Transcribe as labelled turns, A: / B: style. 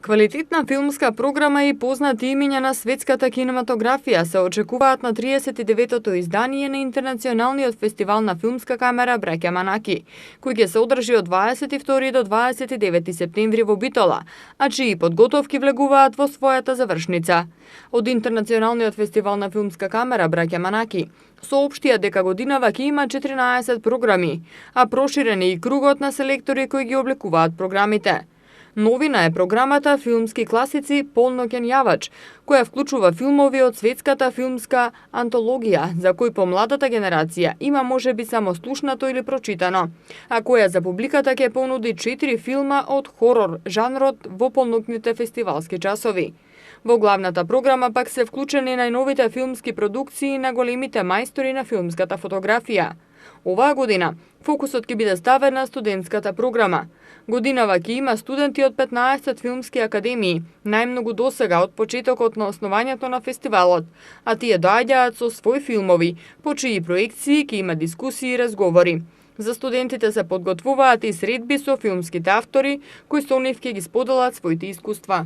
A: Квалитетна филмска програма и познати имиња на светската кинематографија се очекуваат на 39-тото издание на Интернационалниот фестивал на филмска камера Браќа Манаки, кој ќе се одржи од 22 до 29 септември во Битола, а чии подготовки влегуваат во својата завршница. Од Интернационалниот фестивал на филмска камера Браќа Манаки соопштија дека годинава ќе има 14 програми, а проширен е и кругот на селектори кои ги обликуваат програмите. Новина е програмата Филмски класици Полноќен јавач, која вклучува филмови од светската филмска антологија, за кој помладата генерација има можеби само слушнато или прочитано, а која за публиката ќе понуди 4 филма од хорор жанрот во полноќните фестивалски часови. Во главната програма пак се вклучени најновите филмски продукции на големите мајстори на филмската фотографија. Оваа година фокусот ќе биде ставен на студентската програма. Годинава ќе има студенти од 15 филмски академии, најмногу досега од почетокот на основањето на фестивалот, а тие доаѓаат со свој филмови, по чии проекции ќе има дискусии и разговори. За студентите се подготвуваат и средби со филмските автори, кои со нив ќе ги споделат своите искуства.